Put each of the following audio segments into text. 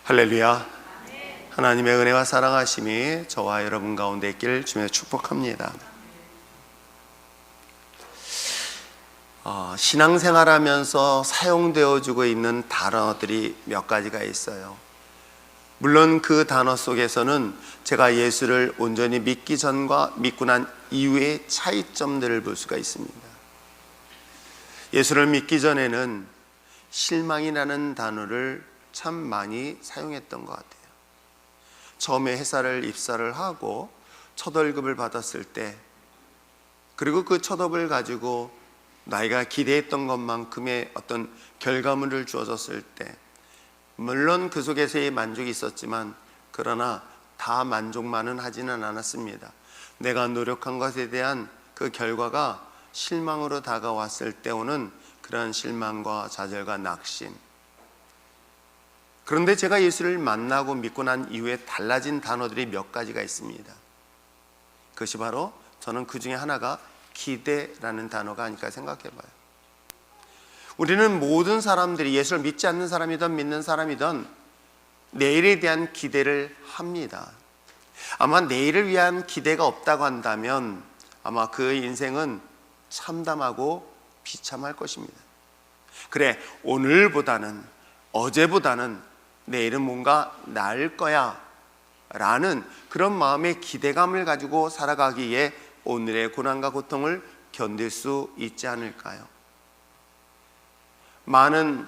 할렐루야. 하나님의 은혜와 사랑하심이 저와 여러분 가운데 있기를 주님의 축복합니다. 신앙생활하면서 사용되어지고 있는 단어들이 몇 가지가 있어요. 물론 그 단어 속에서는 제가 예수를 온전히 믿기 전과 믿고 난 이후의 차이점들을 볼 수가 있습니다. 예수를 믿기 전에는 실망이라는 단어를 참 많이 사용했던 것 같아요. 처음에 회사를 입사를 하고 첫 월급을 받았을 때, 그리고 그 첫 월급을 가지고 나이가 기대했던 것만큼의 어떤 결과물을 주어졌을 때, 물론 그 속에서의 만족이 있었지만 그러나 다 만족만은 하지는 않았습니다. 내가 노력한 것에 대한 그 결과가 실망으로 다가왔을 때 오는 그런 실망과 좌절과 낙심. 그런데 제가 예수를 만나고 믿고 난 이후에 달라진 단어들이 몇 가지가 있습니다. 그것이 바로 저는 그 중에 하나가 기대라는 단어가 아닐까 생각해 봐요. 우리는 모든 사람들이 예수를 믿지 않는 사람이든 믿는 사람이든 내일에 대한 기대를 합니다. 아마 내일을 위한 기대가 없다고 한다면 아마 그 인생은 참담하고 비참할 것입니다. 그래, 오늘보다는, 어제보다는 내일은 뭔가 나을 거야 라는 그런 마음의 기대감을 가지고 살아가기에 오늘의 고난과 고통을 견딜 수 있지 않을까요? 많은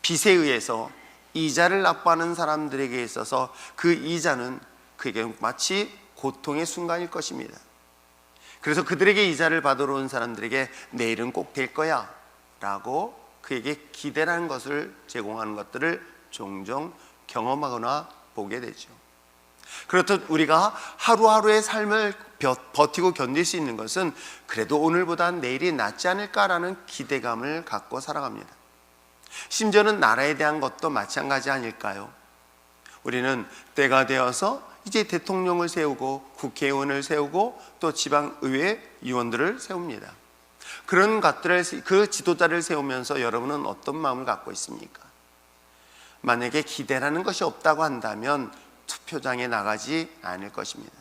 빚에 의해서 이자를 납부하는 사람들에게 있어서 그 이자는 그에게 마치 고통의 순간일 것입니다. 그래서 그들에게 이자를 받으러 온 사람들에게 내일은 꼭 될 거야 라고 그에게 기대라는 것을 제공하는 것들을 종종 경험하거나 보게 되죠. 그렇듯 우리가 하루하루의 삶을 버티고 견딜 수 있는 것은 그래도 오늘보다는 내일이 낫지 않을까라는 기대감을 갖고 살아갑니다. 심지어는 나라에 대한 것도 마찬가지 아닐까요? 우리는 때가 되어서 이제 대통령을 세우고 국회의원을 세우고 또 지방의회 의원들을 세웁니다. 그런 것들을, 그 지도자를 세우면서 여러분은 어떤 마음을 갖고 있습니까? 만약에 기대라는 것이 없다고 한다면 투표장에 나가지 않을 것입니다.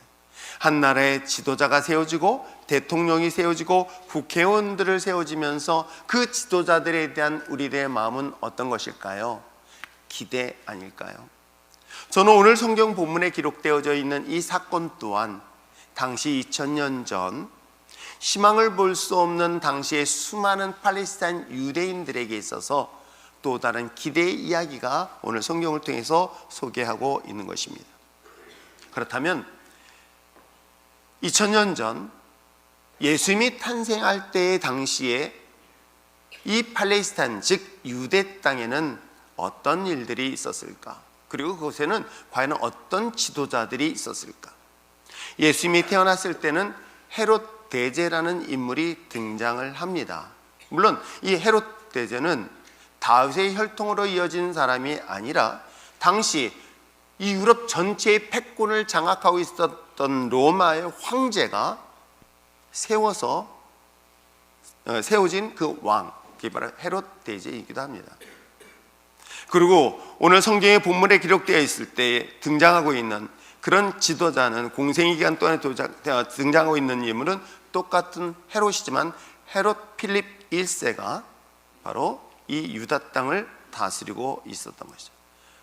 한 나라의 지도자가 세워지고 대통령이 세워지고 국회의원들을 세워지면서 그 지도자들에 대한 우리들의 마음은 어떤 것일까요? 기대 아닐까요? 저는 오늘 성경 본문에 기록되어져 있는 이 사건 또한 당시 2000년 전 희망을 볼 수 없는 당시의 수많은 팔레스타인 유대인들에게 있어서 또 다른 기대의 이야기가 오늘 성경을 통해서 소개하고 있는 것입니다. 그렇다면 2000년 전 예수님이 탄생할 때의 당시에 이 팔레스타인 즉 유대 땅에는 어떤 일들이 있었을까? 그리고 그곳에는 과연 어떤 지도자들이 있었을까? 예수님이 태어났을 때는 헤롯 대제라는 인물이 등장을 합니다. 물론 이 헤롯 대제는 다윗의 혈통으로 이어진 사람이 아니라 당시 이 유럽 전체의 패권을 장악하고 있었던 로마의 황제가 세워진 그 왕, 그게 바로 헤롯 대제이기도 합니다. 그리고 오늘 성경의 본문에 기록되어 있을 때 등장하고 있는 그런 지도자는 공생의 기간 동안에 등장하고 있는 인물은 똑같은 헤롯이지만 헤롯 필립 1세가 바로 이 유다 땅을 다스리고 있었던 것이죠.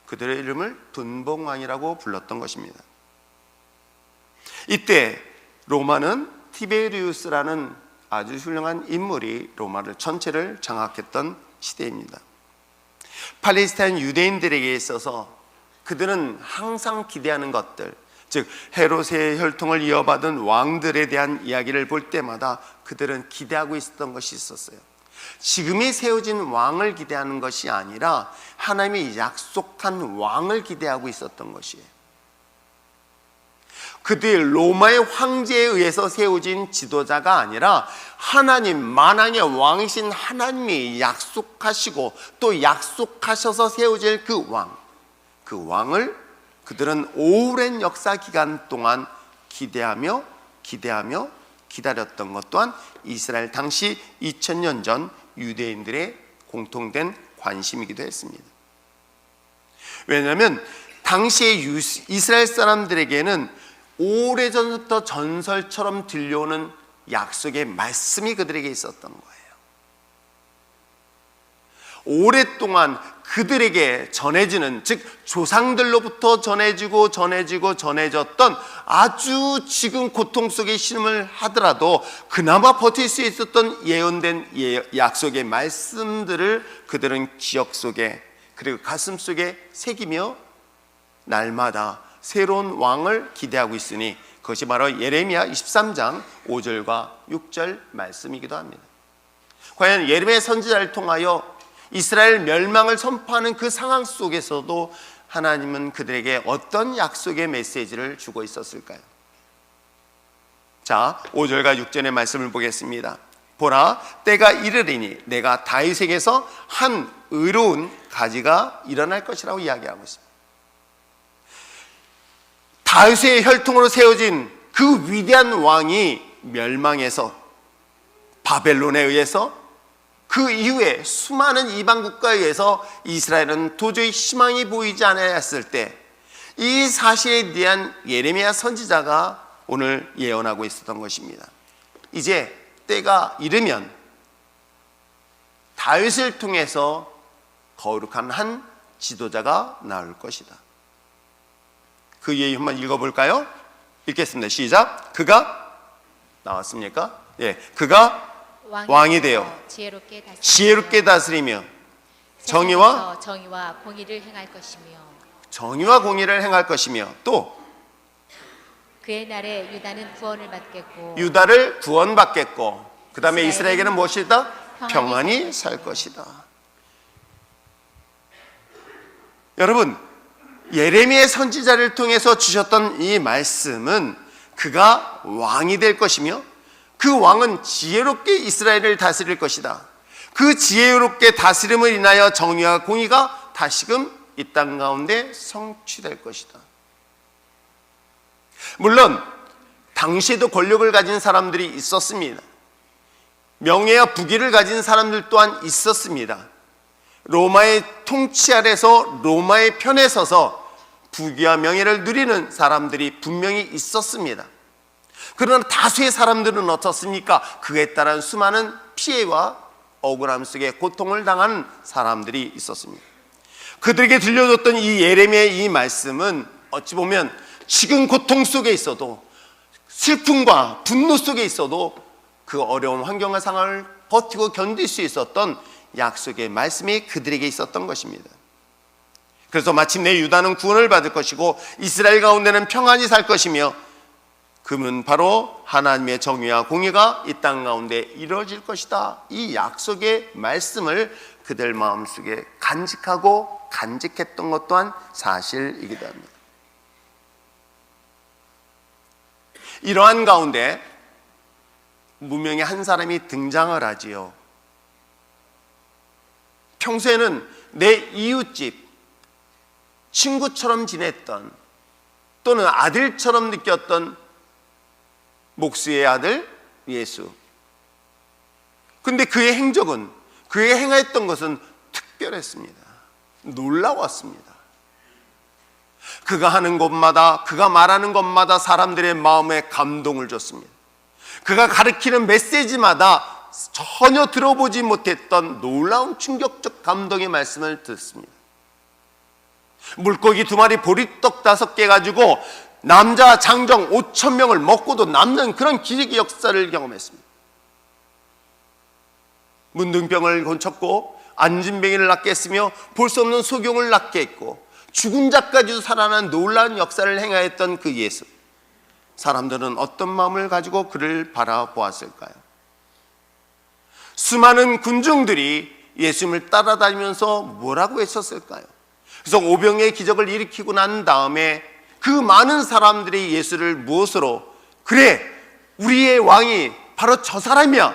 그들의 이름을 분봉왕이라고 불렀던 것입니다. 이때 로마는 티베리우스라는 아주 훌륭한 인물이 로마를 전체를 장악했던 시대입니다. 팔레스타인 유대인들에게 있어서 그들은 항상 기대하는 것들, 즉 헤롯의 혈통을 이어받은 왕들에 대한 이야기를 볼 때마다 그들은 기대하고 있었던 것이 있었어요. 지금이 세워진 왕을 기대하는 것이 아니라 하나님이 약속한 왕을 기대하고 있었던 것이에요. 그들 로마의 황제에 의해서 세워진 지도자가 아니라 하나님, 만왕의 왕이신 하나님이 약속하시고 또 약속하셔서 세워질 그 왕, 그 왕을 그들은 오랜 역사 기간 동안 기대하며 기다렸던 것 또한 이스라엘 당시 2000년 전 유대인들의 공통된 관심이기도 했습니다. 왜냐하면 당시에 이스라엘 사람들에게는 오래전부터 전설처럼 들려오는 약속의 말씀이 그들에게 있었던 거예요. 오랫동안 그들에게 전해지는, 즉 조상들로부터 전해졌던 아주 지금 고통 속에 신음을 하더라도 그나마 버틸 수 있었던 예언된 약속의 말씀들을 그들은 기억 속에 그리고 가슴 속에 새기며 날마다 새로운 왕을 기대하고 있으니 그것이 바로 예레미야 23장 5절과 6절 말씀이기도 합니다. 과연 예레미야 선지자를 통하여 이스라엘 멸망을 선포하는 그 상황 속에서도 하나님은 그들에게 어떤 약속의 메시지를 주고 있었을까요? 자, 5절과 6절의 말씀을 보겠습니다. 보라, 때가 이르리니 내가 다윗에게서 한 의로운 가지가 일어날 것이라고 이야기하고 있습니다. 다윗의 혈통으로 세워진 그 위대한 왕이 멸망해서 바벨론에 의해서 그 이후에 수많은 이방 국가에 의해서 이스라엘은 도저히 희망이 보이지 않았을 때 이 사실에 대한 예레미야 선지자가 오늘 예언하고 있었던 것입니다. 이제 때가 이르면 다윗을 통해서 거룩한 한 지도자가 나올 것이다. 그 예의 한번 읽어볼까요? 읽겠습니다. 시작. 그가 나왔습니까? 예, 그가 왕이 되어 지혜롭게 다스리며 정의와 공의를 행할 것이며 또 그의 날에 유다는 유다를 구원받겠고 그 다음에 이스라엘에게는 무엇이다? 평안히 살 것이다. 여러분, 예레미야 선지자를 통해서 주셨던 이 말씀은 그가 왕이 될 것이며 그 왕은 지혜롭게 이스라엘을 다스릴 것이다. 그 지혜롭게 다스림을 인하여 정의와 공의가 다시금 이 땅 가운데 성취될 것이다. 물론 당시에도 권력을 가진 사람들이 있었습니다. 명예와 부귀를 가진 사람들 또한 있었습니다. 로마의 통치 아래서 로마의 편에 서서 부귀와 명예를 누리는 사람들이 분명히 있었습니다. 그러나 다수의 사람들은 어떻습니까? 그에 따른 수많은 피해와 억울함 속에 고통을 당하는 사람들이 있었습니다. 그들에게 들려줬던 이 예레미야의 이 말씀은 어찌 보면 지금 고통 속에 있어도 슬픔과 분노 속에 있어도 그 어려운 환경과 상황을 버티고 견딜 수 있었던 약속의 말씀이 그들에게 있었던 것입니다. 그래서 마침내 유다는 구원을 받을 것이고 이스라엘 가운데는 평안히 살 것이며 그는 바로 하나님의 정의와 공의가 이 땅 가운데 이루어질 것이다. 이 약속의 말씀을 그들 마음속에 간직했던 것 또한 사실이기도 합니다. 이러한 가운데 무명의 한 사람이 등장을 하지요. 평소에는 내 이웃집 친구처럼 지냈던 또는 아들처럼 느꼈던 목수의 아들 예수. 근데 그의 행적은, 그의 행했던 것은 특별했습니다. 놀라웠습니다. 그가 하는 곳마다, 그가 말하는 것마다 사람들의 마음에 감동을 줬습니다. 그가 가르치는 메시지마다 전혀 들어보지 못했던 놀라운 충격적 감동의 말씀을 듣습니다. 물고기 2마리, 보리떡 5개 가지고 남자 장정 5,000명을 먹고도 남는 그런 기적의 역사를 경험했습니다. 문둥병을 고쳤고 안진뱅이를 낫게 했으며 볼 수 없는 소경을 낫게 했고 죽은 자까지도 살아난 놀라운 역사를 행하였던 그 예수. 사람들은 어떤 마음을 가지고 그를 바라보았을까요? 수많은 군중들이 예수님을 따라다니면서 뭐라고 했었을까요? 그래서 오병의 기적을 일으키고 난 다음에 그 많은 사람들이 예수를 무엇으로, 그래, 우리의 왕이 바로 저 사람이야,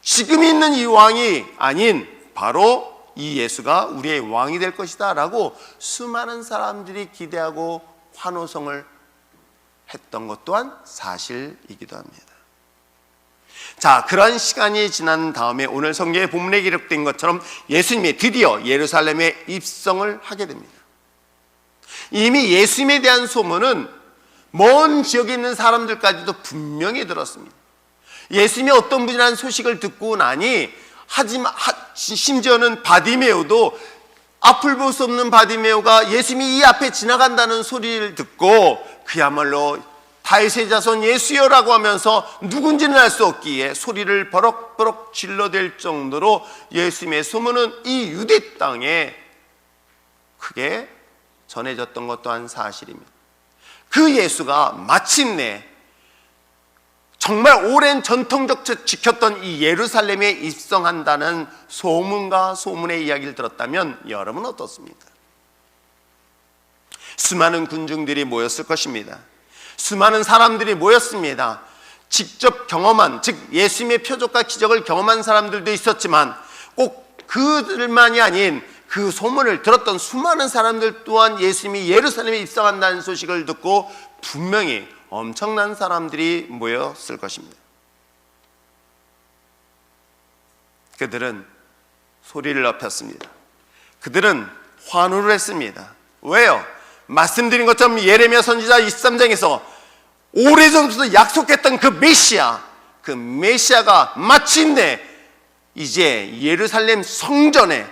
지금 있는 이 왕이 아닌 바로 이 예수가 우리의 왕이 될 것이다 라고 수많은 사람들이 기대하고 환호성을 했던 것 또한 사실이기도 합니다. 자, 그런 시간이 지난 다음에 오늘 성경의 본문에 기록된 것처럼 예수님이 드디어 예루살렘에 입성을 하게 됩니다. 이미 예수님에 대한 소문은 먼 지역에 있는 사람들까지도 분명히 들었습니다. 예수님이 어떤 분이라는 소식을 듣고 나니 심지어는 바디메오도 앞을 볼 수 없는 바디메오가 예수님이 이 앞에 지나간다는 소리를 듣고 그야말로 다윗의 자손 예수여라고 하면서 누군지는 알 수 없기에 소리를 버럭버럭 질러댈 정도로 예수님의 소문은 이 유대 땅에 크게 전해졌던 것 또한 사실입니다. 그 예수가 마침내 정말 오랜 전통적 지켰던 이 예루살렘에 입성한다는 소문과 소문의 이야기를 들었다면 여러분은 어떻습니까? 수많은 군중들이 모였을 것입니다. 수많은 사람들이 모였습니다. 직접 경험한, 즉 예수님의 표적과 기적을 경험한 사람들도 있었지만 꼭 그들만이 아닌 그 소문을 들었던 수많은 사람들 또한 예수님이 예루살렘에 입성한다는 소식을 듣고 분명히 엄청난 사람들이 모였을 것입니다. 그들은 소리를 높였습니다. 그들은 환호를 했습니다. 왜요? 말씀드린 것처럼 예레미야 선지자 23장에서 오래전부터 약속했던 그 메시아가 마침내 이제 예루살렘 성전에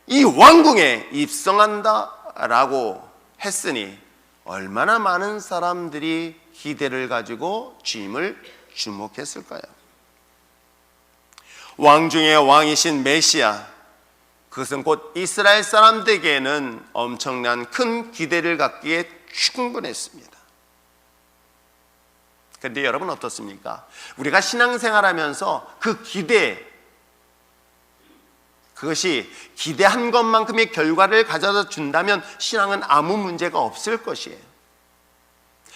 이 왕궁에 입성한다라고 했으니 얼마나 많은 사람들이 기대를 가지고 주임을 주목했을까요? 왕 중에 왕이신 메시아, 그것은 곧 이스라엘 사람들에게는 엄청난 큰 기대를 갖기에 충분했습니다. 그런데 여러분 어떻습니까? 우리가 신앙생활하면서 그 기대, 그것이 기대한 것만큼의 결과를 가져다 준다면 신앙은 아무 문제가 없을 것이에요.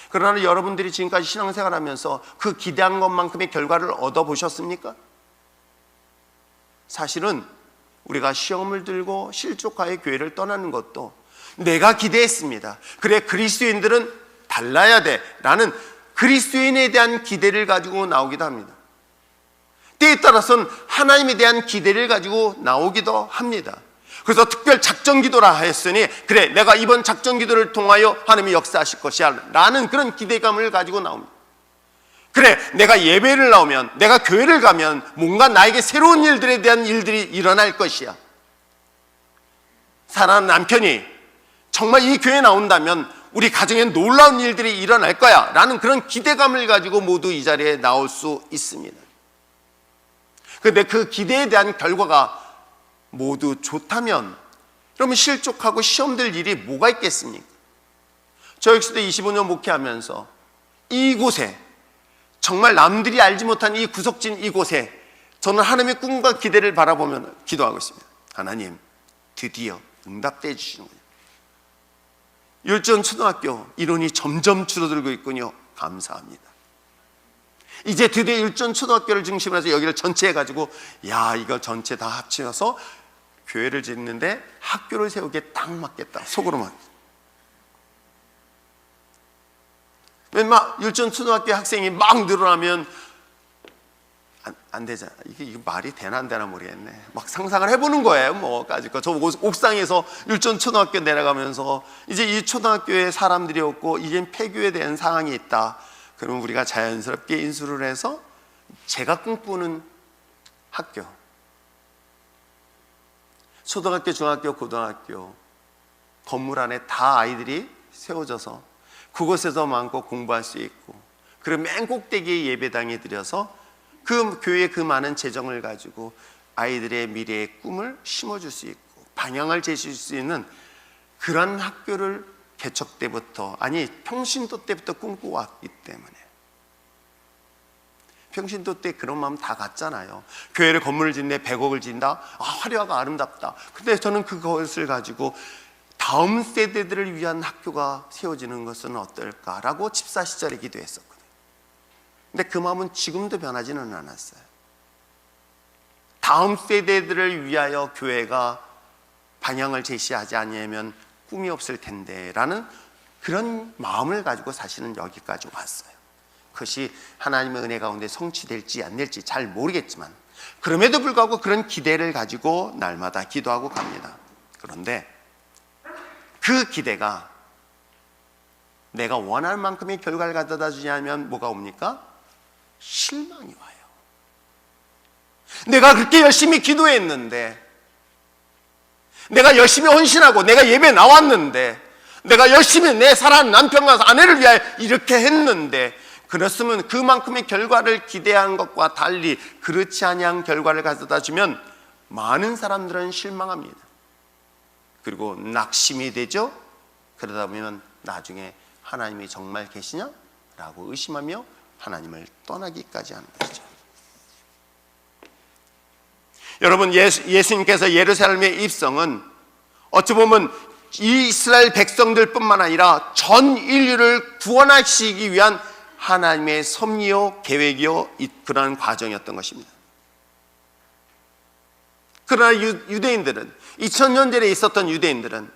그러나 여러분들이 지금까지 신앙생활하면서 그 기대한 것만큼의 결과를 얻어보셨습니까? 사실은 우리가 시험을 들고 실족하여 교회를 떠나는 것도 내가 기대했습니다. 그래, 그리스도인들은 달라야 돼 라는 그리스도인에 대한 기대를 가지고 나오기도 합니다. 때에 따라서는 하나님에 대한 기대를 가지고 나오기도 합니다. 그래서 특별 작전 기도라 하였으니 그래, 내가 이번 작전 기도를 통하여 하나님이 역사하실 것이야 라는 그런 기대감을 가지고 나옵니다. 그래, 내가 예배를 나오면, 내가 교회를 가면 뭔가 나에게 새로운 일들에 대한 일들이 일어날 것이야. 사랑하는 남편이 정말 이 교회에 나온다면 우리 가정에 놀라운 일들이 일어날 거야 라는 그런 기대감을 가지고 모두 이 자리에 나올 수 있습니다. 그런데 그 기대에 대한 결과가 모두 좋다면 그러면 실족하고 시험될 일이 뭐가 있겠습니까? 저 역시도 25년 목회하면서 이곳에 정말 남들이 알지 못한 이 구석진 이곳에 저는 하나님의 꿈과 기대를 바라보며 기도하고 있습니다. 하나님, 드디어 응답해 주시는군요. 율전 초등학교 인원이 점점 줄어들고 있군요. 감사합니다. 이제 드디어 율전 초등학교를 중심으로 해서 여기를 전체 해가지고 이거 전체 다 합치어서 교회를 짓는데 학교를 세우기에 딱 맞겠다 속으로만. 막 율전 초등학교 학생이 막 늘어나면 안 되잖아. 이게 말이 되나 안 되나 모르겠네. 막 상상을 해보는 거예요. 저 옥상에서 율전 초등학교 내려가면서 이제 이 초등학교에 사람들이 없고 이제 폐교에 대한 상황이 있다. 그러면 우리가 자연스럽게 인수를 해서 제가 꿈꾸는 학교, 초등학교, 중학교, 고등학교 건물 안에 다 아이들이 세워져서 그곳에서 마음껏 공부할 수 있고, 그리고 맨 꼭대기에 예배당에 들여서 그 교회의 그 많은 재정을 가지고 아이들의 미래의 꿈을 심어줄 수 있고 방향을 제시할 수 있는 그런 학교를 개척 때부터, 아니 평신도 때부터 꿈꿔왔기 때문에. 평신도 때 그런 마음 다 갖잖아요. 교회를 건물을 짓는데 100억을 짓는다? 화려하고 아름답다. 근데 저는 그것을 가지고 다음 세대들을 위한 학교가 세워지는 것은 어떨까라고 집사 시절에 기도했었거든요. 근데 그 마음은 지금도 변하지는 않았어요. 다음 세대들을 위하여 교회가 방향을 제시하지 않으면 꿈이 없을 텐데 라는 그런 마음을 가지고 사실은 여기까지 왔어요. 그것이 하나님의 은혜 가운데 성취될지 안 될지 잘 모르겠지만 그럼에도 불구하고 그런 기대를 가지고 날마다 기도하고 갑니다. 그런데 그 기대가 내가 원하는 만큼의 결과를 가져다 주지 않으면 뭐가 옵니까? 실망이 와요. 내가 그렇게 열심히 기도했는데, 내가 열심히 헌신하고 내가 예배 나왔는데, 내가 열심히 내 사랑하는 남편과 아내를 위하여 이렇게 했는데, 그렇으면 그만큼의 결과를 기대한 것과 달리 그렇지 아니한 결과를 가져다 주면 많은 사람들은 실망합니다. 그리고 낙심이 되죠. 그러다 보면 나중에 하나님이 정말 계시냐? 라고 의심하며 하나님을 떠나기까지 하는 것이죠. 여러분, 예수님께서 예루살렘의 입성은 어찌 보면 이스라엘 백성들 뿐만 아니라 전 인류를 구원하시기 위한 하나님의 섭리요 계획이요 그러한 과정이었던 것입니다. 그러나 유대인들은 2000년 전에 있었던 유대인들은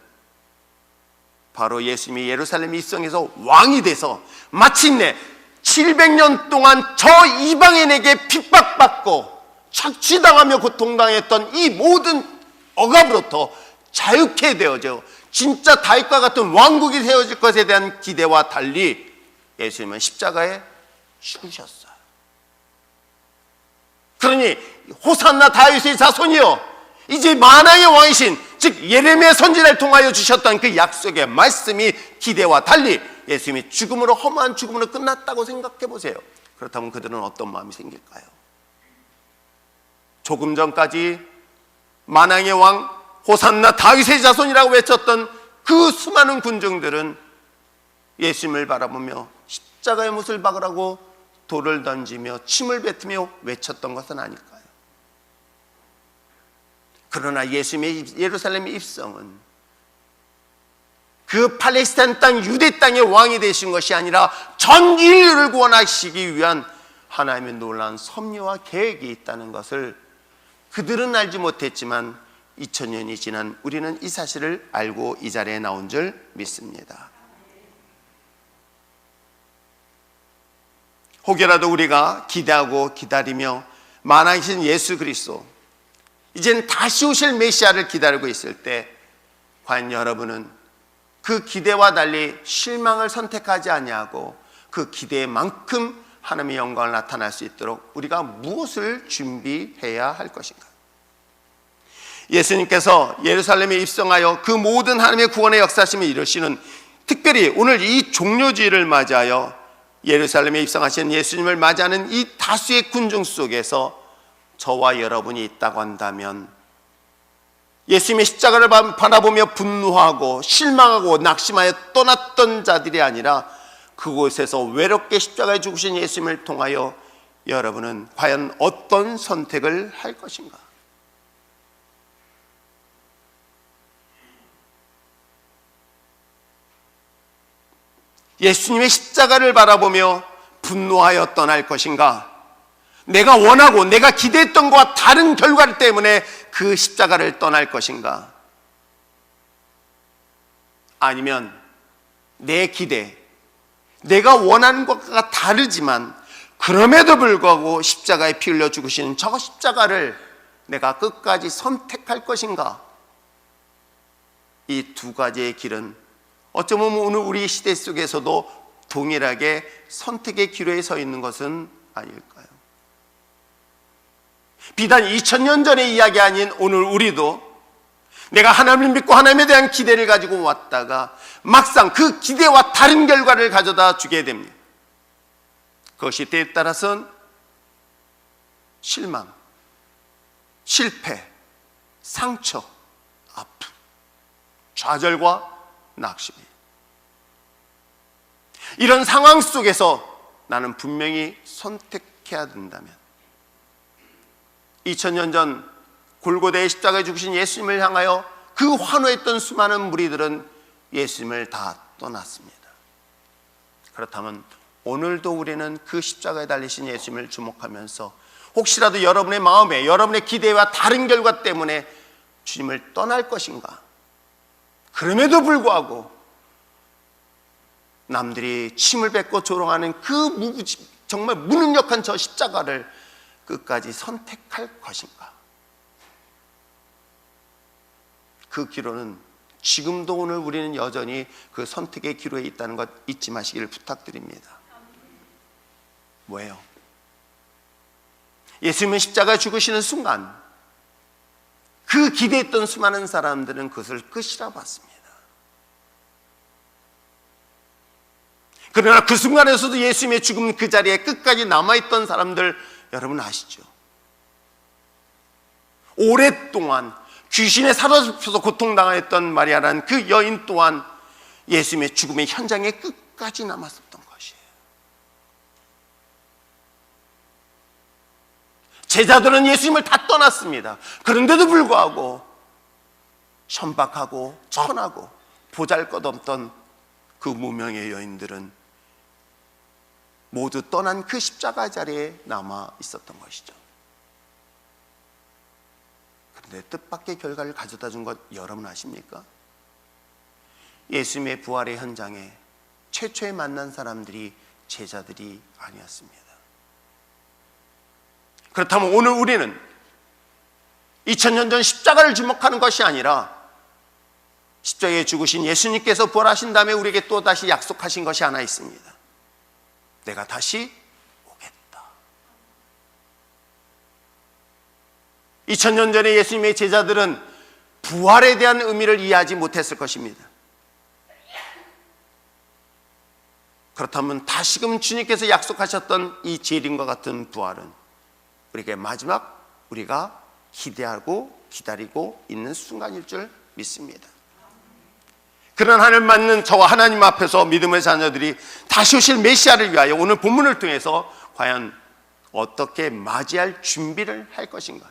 바로 예수님이 예루살렘 입성에서 왕이 돼서 마침내 700년 동안 저 이방인에게 핍박받고 착취당하며 고통당했던 이 모든 억압으로부터 자유케 되어져 진짜 다윗과 같은 왕국이 세워질 것에 대한 기대와 달리 예수님은 십자가에 죽으셨어요. 그러니 호산나 다윗의 자손이여, 이제 만왕의 왕이신 즉 예레미야 선지자를 통하여 주셨던 그 약속의 말씀이 기대와 달리 예수님이 죽음으로, 허무한 죽음으로 끝났다고 생각해 보세요. 그렇다면 그들은 어떤 마음이 생길까요? 조금 전까지 만왕의 왕 호산나 다윗의 자손이라고 외쳤던 그 수많은 군중들은 예수님을 바라보며 십자가의 못을 박으라고 돌을 던지며 침을 뱉으며 외쳤던 것은 아닐까요? 그러나 예수님의 예루살렘 입성은 그 팔레스타인 땅, 유대 땅의 왕이 되신 것이 아니라 전 인류를 구원하시기 위한 하나님의 놀라운 섭리와 계획이 있다는 것을 그들은 알지 못했지만 2000년이 지난 우리는 이 사실을 알고 이 자리에 나온 줄 믿습니다. 혹여라도 우리가 기대하고 기다리며 만왕이신 예수 그리스도, 이젠 다시 오실 메시아를 기다리고 있을 때 과연 여러분은 그 기대와 달리 실망을 선택하지 아니하고 그 기대만큼 하나님의 영광을 나타날 수 있도록 우리가 무엇을 준비해야 할 것인가? 예수님께서 예루살렘에 입성하여 그 모든 하나님의 구원의 역사심을 이루시는, 특별히 오늘 이 종료주의를 맞이하여 예루살렘에 입성하신 예수님을 맞이하는 이 다수의 군중 속에서 저와 여러분이 있다고 한다면 예수님의 십자가를 바라보며 분노하고 실망하고 낙심하여 떠났던 자들이 아니라 그곳에서 외롭게 십자가에 죽으신 예수님을 통하여 여러분은 과연 어떤 선택을 할 것인가? 예수님의 십자가를 바라보며 분노하여 떠날 것인가? 내가 원하고 내가 기대했던 것과 다른 결과 때문에 그 십자가를 떠날 것인가? 아니면 내 기대, 내가 원하는 것과 다르지만 그럼에도 불구하고 십자가에 피 흘려 죽으신 저 십자가를 내가 끝까지 선택할 것인가? 이 두 가지의 길은 어쩌면 오늘 우리 시대 속에서도 동일하게 선택의 기로에 서 있는 것은 아닐까요? 비단 2000년 전의 이야기 아닌 오늘 우리도 내가 하나님을 믿고 하나님에 대한 기대를 가지고 왔다가 막상 그 기대와 다른 결과를 가져다 주게 됩니다. 그것이 때에 따라서는 실망, 실패, 상처, 아픔, 좌절과 낙심이, 이런 상황 속에서 나는 분명히 선택해야 된다면 2000년 전 골고다의 십자가에 죽으신 예수님을 향하여 그 환호했던 수많은 무리들은 예수님을 다 떠났습니다. 그렇다면 오늘도 우리는 그 십자가에 달리신 예수님을 주목하면서 혹시라도 여러분의 마음에 여러분의 기대와 다른 결과 때문에 주님을 떠날 것인가? 그럼에도 불구하고 남들이 침을 뱉고 조롱하는 그 정말 무능력한 저 십자가를 끝까지 선택할 것인가? 그 기로는 지금도 오늘 우리는 여전히 그 선택의 기로에 있다는 것 잊지 마시기를 부탁드립니다. 뭐예요? 예수님은 십자가에 죽으시는 순간 그 기대했던 수많은 사람들은 그것을 끝이라 봤습니다. 그러나 그 순간에서도 예수님의 죽음 그 자리에 끝까지 남아있던 사람들 여러분 아시죠? 오랫동안 귀신에 사로잡혀서 고통당했던 마리아라는 그 여인 또한 예수님의 죽음의 현장에 끝까지 남았었던 것이에요. 제자들은 예수님을 다 떠났습니다. 그런데도 불구하고 천박하고 천하고 보잘것없던 그 무명의 여인들은 모두 떠난 그 십자가 자리에 남아 있었던 것이죠. 그런데 뜻밖의 결과를 가져다 준 것 여러분 아십니까? 예수님의 부활의 현장에 최초에 만난 사람들이 제자들이 아니었습니다. 그렇다면 오늘 우리는 2000년 전 십자가를 주목하는 것이 아니라 십자가에 죽으신 예수님께서 부활하신 다음에 우리에게 또다시 약속하신 것이 하나 있습니다. 내가 다시 오겠다. 2000년 전에 예수님의 제자들은 부활에 대한 의미를 이해하지 못했을 것입니다. 그렇다면 다시금 주님께서 약속하셨던 이 재림과 같은 부활은 우리에게 마지막 우리가 기대하고 기다리고 있는 순간일 줄 믿습니다. 그런 하나님을 맞는 저와 하나님 앞에서 믿음의 자녀들이 다시 오실 메시아를 위하여 오늘 본문을 통해서 과연 어떻게 맞이할 준비를 할 것인가.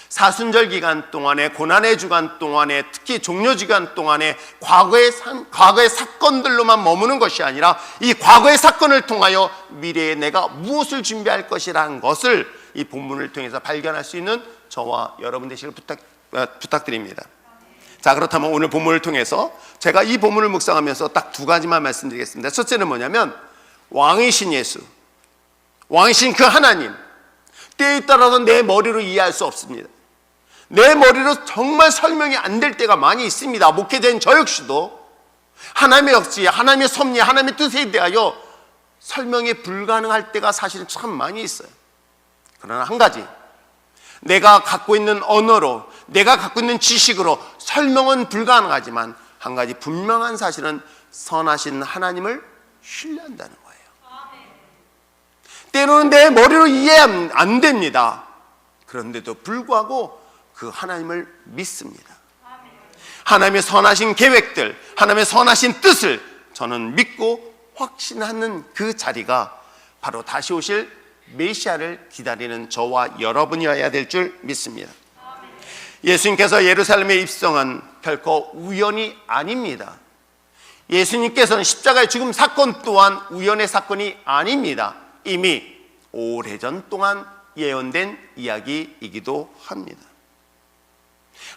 사순절 기간 동안에, 고난의 주간 동안에, 특히 종려 기간 동안에 과거의 사건들로만 머무는 것이 아니라 이 과거의 사건을 통하여 미래에 내가 무엇을 준비할 것이라는 것을 이 본문을 통해서 발견할 수 있는 저와 여러분 되시길 부탁드립니다. 자, 그렇다면 오늘 본문을 통해서 제가 이 본문을 묵상하면서 딱 두 가지만 말씀드리겠습니다. 첫째는 뭐냐면 왕이신 예수, 왕이신 그 하나님, 때에 따라서 내 머리로 이해할 수 없습니다. 내 머리로 정말 설명이 안 될 때가 많이 있습니다. 목회자인 저 역시도 하나님의 역시, 하나님의 섭리, 하나님의 뜻에 대하여 설명이 불가능할 때가 사실은 참 많이 있어요. 그러나 한 가지, 내가 갖고 있는 언어로, 내가 갖고 있는 지식으로 설명은 불가능하지만 한 가지 분명한 사실은 선하신 하나님을 신뢰한다는 거예요. 때로는 내 머리로 이해 안 됩니다. 그런데도 불구하고 그 하나님을 믿습니다. 하나님의 선하신 계획들, 하나님의 선하신 뜻을 저는 믿고 확신하는 그 자리가 바로 다시 오실 메시아를 기다리는 저와 여러분이어야 될 줄 믿습니다. 예수님께서 예루살렘에 입성한 결코 우연이 아닙니다. 예수님께서는 십자가의 죽음 사건 또한 우연의 사건이 아닙니다. 이미 오래전 동안 예언된 이야기이기도 합니다.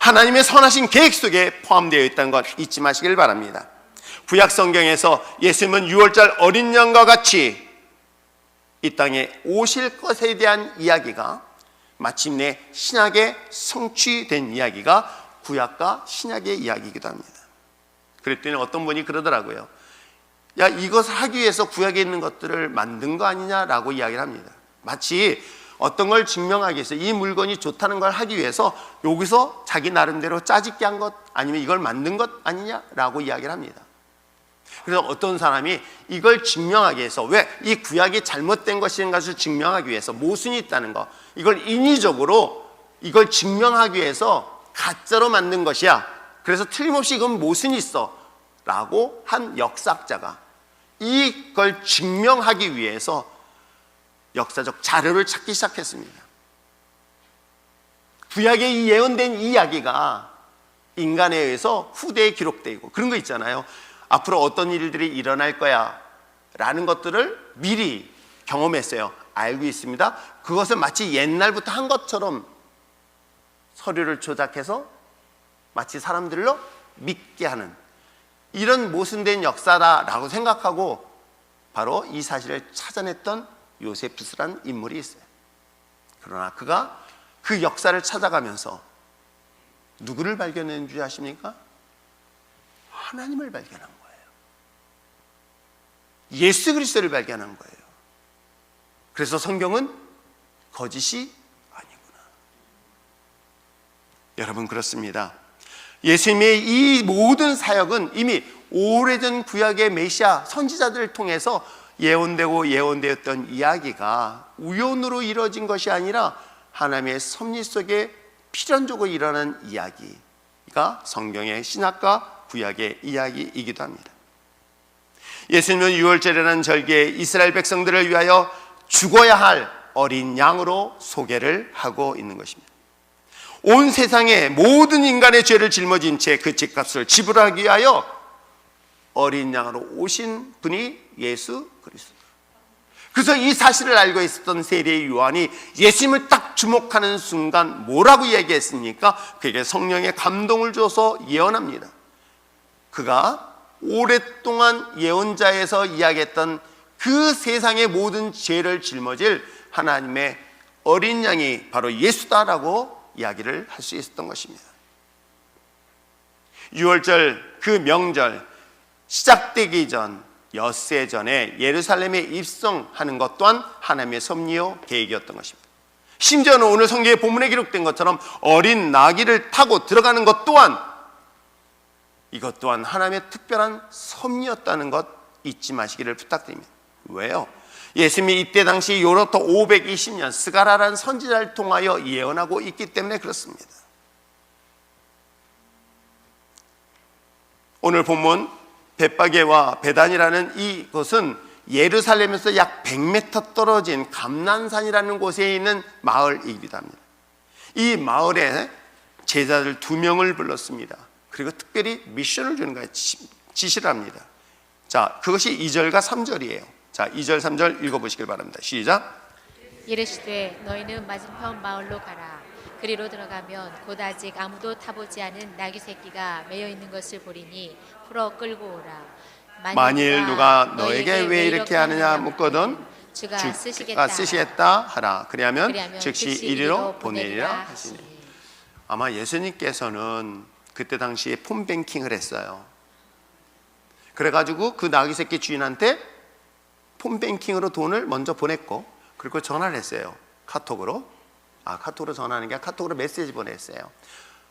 하나님의 선하신 계획 속에 포함되어 있다는 것 잊지 마시길 바랍니다. 구약 성경에서 예수님은 6월절 어린 양과 같이 이 땅에 오실 것에 대한 이야기가 마침내 신약에 성취된 이야기가 구약과 신약의 이야기이기도 합니다. 그랬더니 어떤 분이 그러더라고요. 야, 이것을 하기 위해서 구약에 있는 것들을 만든 거 아니냐라고 이야기를 합니다. 마치 어떤 걸 증명하기 위해서 이 물건이 좋다는 걸 하기 위해서 여기서 자기 나름대로 짜집기 한 것 아니면 이걸 만든 것 아니냐라고 이야기를 합니다. 그래서 어떤 사람이 이걸 증명하기 위해서, 왜 이 구약이 잘못된 것인 것을 증명하기 위해서 모순이 있다는 것, 이걸 인위적으로 이걸 증명하기 위해서 가짜로 만든 것이야, 그래서 틀림없이 이건 모순이 있어 라고 한 역사학자가 이걸 증명하기 위해서 역사적 자료를 찾기 시작했습니다. 구약에 이 예언된 이야기가 인간에 의해서 후대에 기록되어 있고, 그런 거 있잖아요. 앞으로 어떤 일들이 일어날 거야 라는 것들을 미리 경험했어요. 알고 있습니다. 그것을 마치 옛날부터 한 것처럼 서류를 조작해서 마치 사람들로 믿게 하는 이런 모순된 역사다라고 생각하고 바로 이 사실을 찾아냈던 요세푸스라는 인물이 있어요. 그러나 그가 그 역사를 찾아가면서 누구를 발견했는지 아십니까? 하나님을 발견한 거예요. 예수 그리스도를 발견한 거예요. 그래서 성경은 거짓이 아니구나. 여러분, 그렇습니다. 예수님의 이 모든 사역은 이미 오래전 구약의 메시아 선지자들을 통해서 예언되었던 이야기가 우연으로 이루어진 것이 아니라 하나님의 섭리 속에 필연적으로 일어난 이야기가 성경의 신약과 구약의 이야기이기도 합니다. 예수님은 유월절이라는 절기에 이스라엘 백성들을 위하여 죽어야 할 어린 양으로 소개를 하고 있는 것입니다. 온 세상의 모든 인간의 죄를 짊어진 채 그 죄값을 지불하기 위하여 어린 양으로 오신 분이 예수 그리스도. 그래서 이 사실을 알고 있었던 세례 요한이 예수님을 딱 주목하는 순간 뭐라고 얘기했습니까? 그에게 성령의 감동을 줘서 예언합니다. 그가 오랫동안 예언자에서 이야기했던 그 세상의 모든 죄를 짊어질 하나님의 어린 양이 바로 예수다라고 이야기를 할 수 있었던 것입니다. 유월절 그 명절 시작되기 전 엿새 전에 예루살렘에 입성하는 것 또한 하나님의 섭리요 계획이었던 것입니다. 심지어는 오늘 성경의 본문에 기록된 것처럼 어린 나귀를 타고 들어가는 것 또한 이것 또한 하나님의 특별한 섭리였다는 것 잊지 마시기를 부탁드립니다. 왜요? 예수님이 이때 당시 요로부터 520년 스가랴라는 선지자를 통하여 예언하고 있기 때문에 그렇습니다. 오늘 본문 벳바게와 베단이라는 이곳은 예루살렘에서 약 100m 떨어진 감난산이라는 곳에 있는 마을이기도 합니다. 이 마을에 제자들 2명을 불렀습니다. 그리고 특별히 미션을 주는 거예요. 지시를 합니다. 자, 그것이 2절과 3절이에요. 자, 2절 3절 읽어보시길 바랍니다. 시작. 이르시되 너희는 맞은편 마을로 가라. 그리로 들어가면 곧 아직 아무도 타보지 않은 나귀 새끼가 매여 있는 것을 보리니 풀어 끌고 오라. 만일 누가 너에게 왜 이렇게 하느냐 묻거든 주가 쓰시겠다 하라. 그리하면 즉시 이리로 보내리라 하시니. 아마 예수님께서는 그때 당시에 폰뱅킹을 했어요. 그래가지고 그 나귀 새끼 주인한테 폰뱅킹으로 돈을 먼저 보냈고, 그리고 전화를 했어요. 카톡으로. 카톡으로 전화하는 게 아니라 카톡으로 메시지 보냈어요.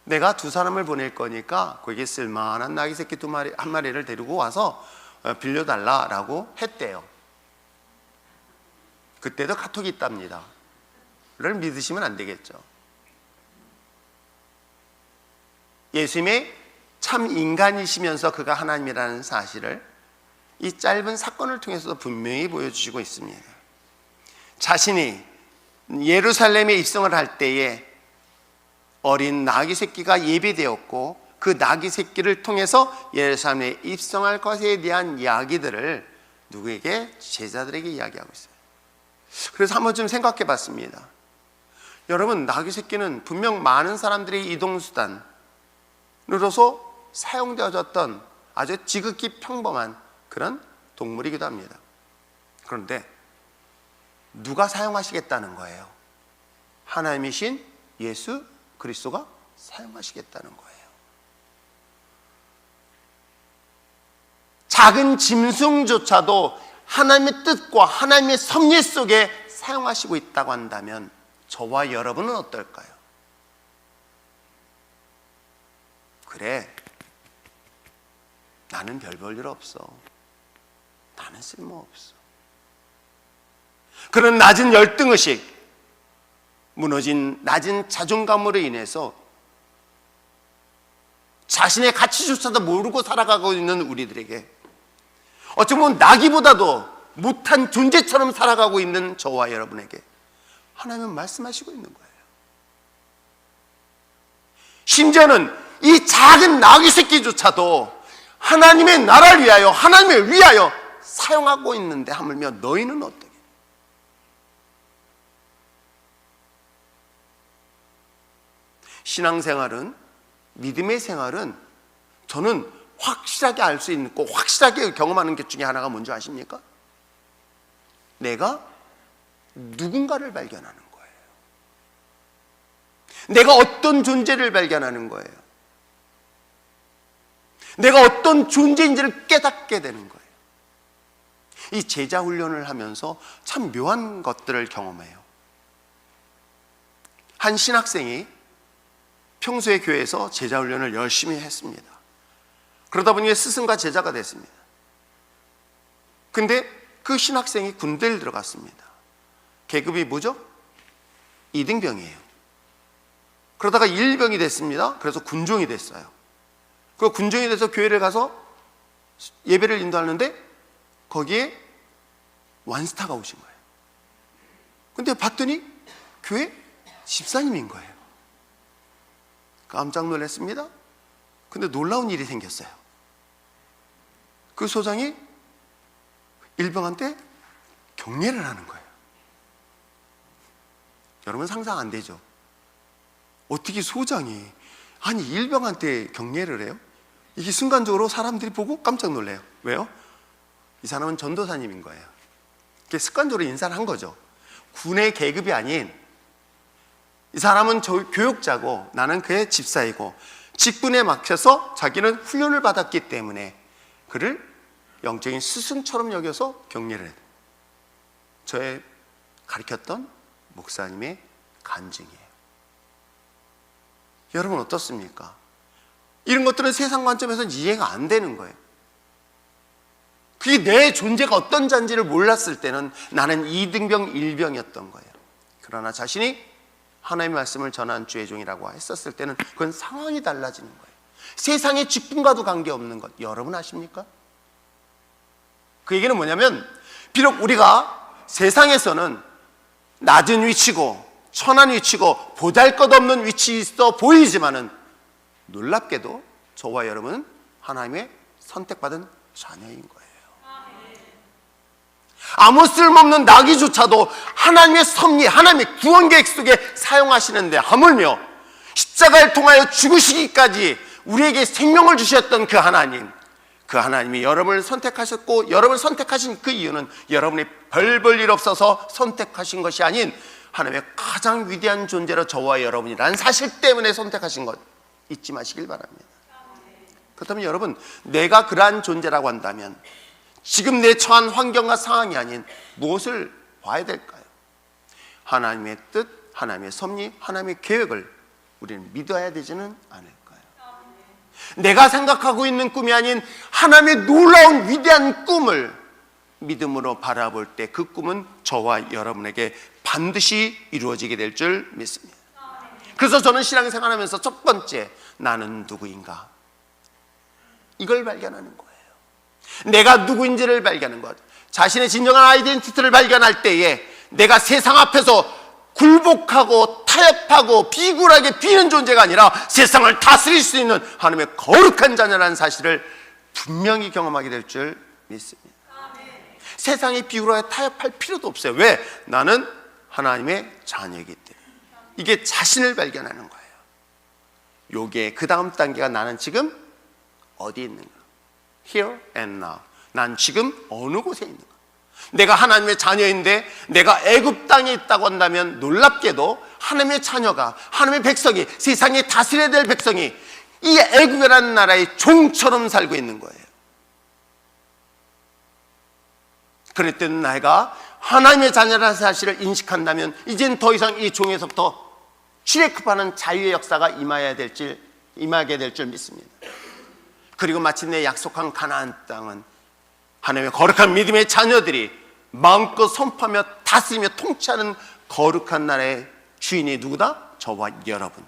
내가 2 사람을 보낼 거니까 거기에 쓸만한 나귀 새끼 한 마리를 데리고 와서 빌려달라라고 했대요. 그때도 카톡이 있답니다. 를 믿으시면 안 되겠죠. 예수님이 참 인간이시면서 그가 하나님이라는 사실을 이 짧은 사건을 통해서도 분명히 보여주시고 있습니다. 자신이 예루살렘에 입성을 할 때에 어린 나귀 새끼가 예비되었고 그 나귀 새끼를 통해서 예루살렘에 입성할 것에 대한 이야기들을 누구에게? 제자들에게 이야기하고 있어요. 그래서 한번 좀 생각해 봤습니다. 여러분, 나귀 새끼는 분명 많은 사람들의 이동수단으로서 사용되어졌던 아주 지극히 평범한 그런 동물이기도 합니다. 그런데 누가 사용하시겠다는 거예요? 하나님이신 예수 그리스도가 사용하시겠다는 거예요. 작은 짐승조차도 하나님의 뜻과 하나님의 섭리 속에 사용하시고 있다고 한다면 저와 여러분은 어떨까요? 그래, 나는 별 볼 일 없어. 나는 쓸모없어. 그런 낮은 열등의식, 무너진 낮은 자존감으로 인해서 자신의 가치조차도 모르고 살아가고 있는 우리들에게, 어쩌면 나귀보다도 못한 존재처럼 살아가고 있는 저와 여러분에게 하나님은 말씀하시고 있는 거예요. 심지어는 이 작은 나귀 새끼조차도 하나님의 나라를 위하여, 하나님을 위하여 사용하고 있는데 하물며 너희는 어떻게? 신앙생활은, 믿음의 생활은 저는 확실하게 알 수 있고 확실하게 경험하는 것 중에 하나가 뭔지 아십니까? 내가 누군가를 발견하는 거예요. 내가 어떤 존재를 발견하는 거예요. 내가 어떤 존재인지를 깨닫게 되는 거예요. 이 제자 훈련을 하면서 참 묘한 것들을 경험해요. 한 신학생이 평소에 교회에서 제자 훈련을 열심히 했습니다. 그러다 보니 스승과 제자가 됐습니다. 근데 그 신학생이 군대를 들어갔습니다. 계급이 뭐죠? 2등병이에요. 그러다가 1병이 됐습니다. 그래서 군종이 됐어요. 그 군종이 돼서 교회를 가서 예배를 인도하는데 거기에 완스타가 오신 거예요. 근데 봤더니 교회 집사님인 거예요. 깜짝 놀랐습니다. 근데 놀라운 일이 생겼어요. 그 소장이 일병한테 경례를 하는 거예요. 여러분 상상 안 되죠? 어떻게 소장이 아니 일병한테 경례를 해요? 이게 순간적으로 사람들이 보고 깜짝 놀래요. 왜요? 이 사람은 전도사님인 거예요. 이게 습관적으로 인사를 한 거죠. 군의 계급이 아닌 이 사람은 교육자고 나는 그의 집사이고 직분에 맡겨서 자기는 훈련을 받았기 때문에 그를 영적인 스승처럼 여겨서 경례를 해요. 저의 가르쳤던 목사님의 간증이에요. 여러분 어떻습니까? 이런 것들은 세상 관점에서는 이해가 안 되는 거예요. 그게 내 존재가 어떤 잔지를 몰랐을 때는 나는 2등병 1병이었던 거예요. 그러나 자신이 하나님의 말씀을 전한 주의 종이라고 했었을 때는 그건 상황이 달라지는 거예요. 세상의 직분과도 관계없는 것 여러분 아십니까? 그 얘기는 뭐냐면 비록 우리가 세상에서는 낮은 위치고 천한 위치고 보잘것없는 위치에 있어 보이지만은 놀랍게도 저와 여러분은 하나님의 선택받은 자녀인 거예요. 아무 쓸모없는 나귀조차도 하나님의 섭리, 하나님의 구원 계획 속에 사용하시는데 하물며 십자가를 통하여 죽으시기까지 우리에게 생명을 주셨던 그 하나님, 그 하나님이 여러분을 선택하셨고 여러분을 선택하신 그 이유는 여러분이 별 볼 일 없어서 선택하신 것이 아닌 하나님의 가장 위대한 존재로 저와 여러분이라는 사실 때문에 선택하신 것 잊지 마시길 바랍니다. 그렇다면 여러분, 내가 그러한 존재라고 한다면 지금 내 처한 환경과 상황이 아닌 무엇을 봐야 될까요? 하나님의 뜻, 하나님의 섭리, 하나님의 계획을 우리는 믿어야 되지는 않을까요? 내가 생각하고 있는 꿈이 아닌 하나님의 놀라운 위대한 꿈을 믿음으로 바라볼 때 그 꿈은 저와 여러분에게 반드시 이루어지게 될 줄 믿습니다. 그래서 저는 신앙생활하면서 첫 번째, 나는 누구인가? 이걸 발견하는 거예요. 내가 누구인지를 발견하는 것, 자신의 진정한 아이덴티티를 발견할 때에 내가 세상 앞에서 굴복하고 타협하고 비굴하게 비는 존재가 아니라 세상을 다스릴 수 있는 하나님의 거룩한 자녀라는 사실을 분명히 경험하게 될 줄 믿습니다. 세상의 비굴하게 타협할 필요도 없어요. 왜? 나는 하나님의 자녀이기 때문에. 이게 자신을 발견하는 거예요. 요게 그 다음 단계가 나는 지금 어디 있는가? Here and now. 난 지금 어느 곳에 있는가? 내가 하나님의 자녀인데 내가 애굽 땅에 있다고 한다면 놀랍게도 하나님의 자녀가, 하나님의 백성이, 세상에 다스려야 될 백성이 이 애굽이라는 나라의 종처럼 살고 있는 거예요. 그럴 때는 내가 하나님의 자녀라는 사실을 인식한다면 이젠 더 이상 이 종에서부터 출애굽하는 자유의 역사가 임하게 될 줄 믿습니다. 그리고 마침내 약속한 가나안 땅은 하나님의 거룩한 믿음의 자녀들이 마음껏 선포하며 다스리며 통치하는 거룩한 나라의 주인이 누구다? 저와 여러분.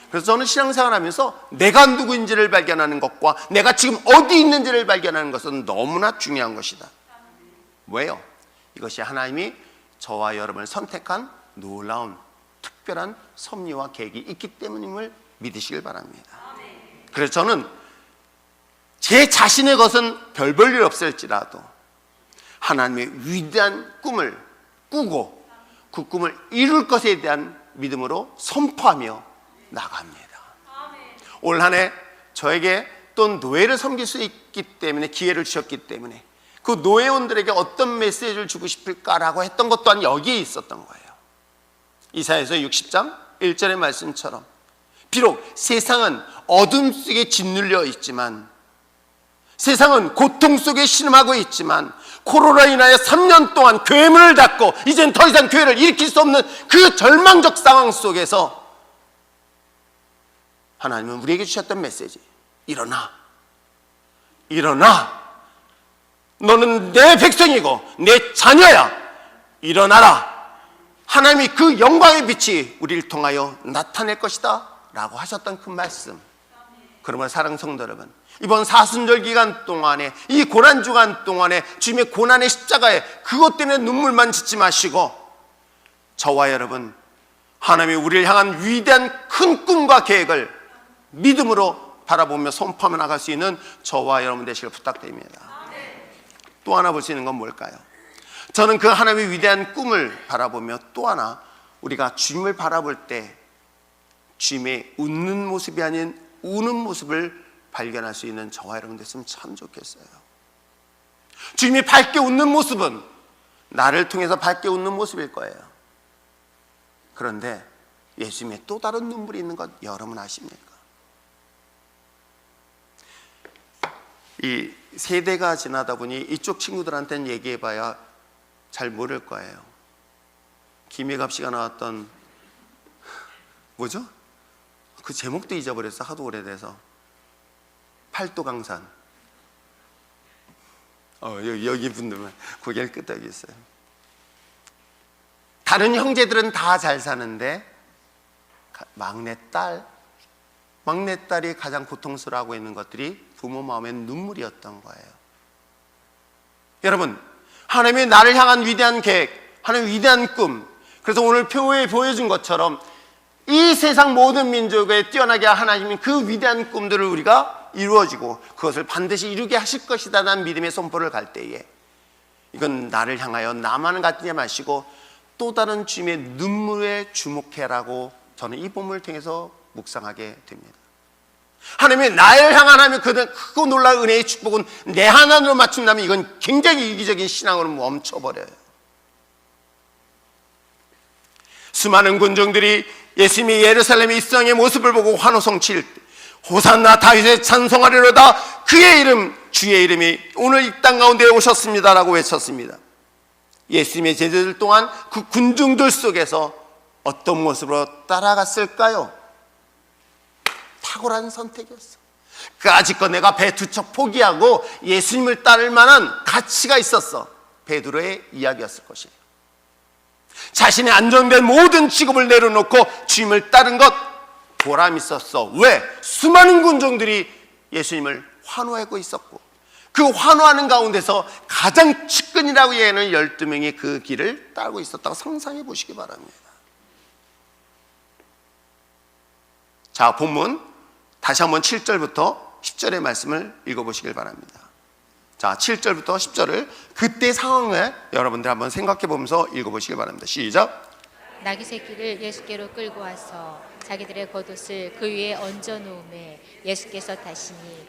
그래서 저는 신앙생활하면서 내가 누구인지를 발견하는 것과 내가 지금 어디 있는지를 발견하는 것은 너무나 중요한 것이다. 왜요? 이것이 하나님이 저와 여러분을 선택한 놀라운 특별한 섭리와 계획이 있기 때문임을 믿으시길 바랍니다. 그래서 저는 제 자신의 것은 별 볼 일 없을지라도 하나님의 위대한 꿈을 꾸고 그 꿈을 이룰 것에 대한 믿음으로 선포하며 나갑니다. 올 한 해 저에게 또 노예를 섬길 수 있기 때문에 기회를 주셨기 때문에 그 노예원들에게 어떤 메시지를 주고 싶을까라고 했던 것 또한 여기에 있었던 거예요. 이사야서 60장 1절의 말씀처럼 비록 세상은 어둠 속에 짓눌려 있지만 세상은 고통 속에 신음하고 있지만 코로나 인하여 3년 동안 교회 문을 닫고 이젠 더 이상 교회를 일으킬 수 없는 그 절망적 상황 속에서 하나님은 우리에게 주셨던 메시지, 일어나, 일어나, 너는 내 백성이고 내 자녀야, 일어나라. 하나님이 그 영광의 빛이 우리를 통하여 나타낼 것이다 라고 하셨던 그 말씀. 그러므로 사랑하는 성도 여러분, 이번 사순절 기간 동안에, 이 고난 주간 동안에 주님의 고난의 십자가에 그것 때문에 눈물만 짓지 마시고, 저와 여러분 하나님이 우리를 향한 위대한 큰 꿈과 계획을 믿음으로 바라보며 선포하며 나갈 수 있는 저와 여러분 되시길 부탁드립니다. 또 하나 볼 수 있는 건 뭘까요? 저는 그 하나님의 위대한 꿈을 바라보며 또 하나 우리가 주님을 바라볼 때 주님의 웃는 모습이 아닌 우는 모습을 발견할 수 있는 저와 여러분 됐으면 참 좋겠어요. 주님이 밝게 웃는 모습은 나를 통해서 밝게 웃는 모습일 거예요. 그런데 예수님의 또 다른 눈물이 있는 것 여러분 아십니까? 이 세대가 지나다 보니 이쪽 친구들한테는 얘기해봐야 잘 모를 거예요. 김혜갑 씨가 나왔던 뭐죠? 그 제목도 잊어버렸어. 하도 오래돼서. 팔도강산. 여기 분들만 고개를 끄덕이겠어요. 다른 형제들은 다 잘 사는데 막내딸이 가장 고통스러워하고 있는 것들이 부모 마음엔 눈물이었던 거예요. 여러분, 하나님의 나를 향한 위대한 계획, 하나님의 위대한 꿈, 그래서 오늘 표에 보여준 것처럼 이 세상 모든 민족에 뛰어나게 하나님이 그 위대한 꿈들을 우리가 이루어지고 그것을 반드시 이루게 하실 것이다 라는 믿음의 선포를 갈 때에, 이건 나를 향하여 나만 갖지 마시고 또 다른 주님의 눈물에 주목해라고 저는 이 본문을 통해서 묵상하게 됩니다. 하나님의 나를 향한 하나님의 그 크고 놀라운 은혜의 축복은 내 하나로 맞춘다면 이건 굉장히 이기적인 신앙으로 멈춰버려요. 수많은 군중들이 예수님이 예루살렘의 입성의 모습을 보고 환호성 칠 때, 호산나 다윗의 찬송하리로다, 그의 이름 주의 이름이 오늘 이 땅 가운데 오셨습니다라고 외쳤습니다. 예수님의 제자들 또한 그 군중들 속에서 어떤 모습으로 따라갔을까요? 탁월한 선택이었어. 까짓거 내가 배 두 척 포기하고 예수님을 따를 만한 가치가 있었어. 베드로의 이야기였을 것이에요. 자신의 안정된 모든 직업을 내려놓고 주님을 따른 것 보람 있었어. 왜? 수많은 군중들이 예수님을 환호하고 있었고 그 환호하는 가운데서 가장 측근이라고 얘기하는 12명이 그 길을 따르고 있었다고 상상해 보시기 바랍니다. 자, 본문 다시 한번 7절부터 10절의 말씀을 읽어보시길 바랍니다. 자, 7절부터 10절을 그때 상황을 여러분들 한번 생각해 보면서 읽어보시길 바랍니다. 시작. 나귀 새끼를 예수께로 끌고 와서 자기들의 겉옷을 그 위에 얹어 놓음에 예수께서 타시니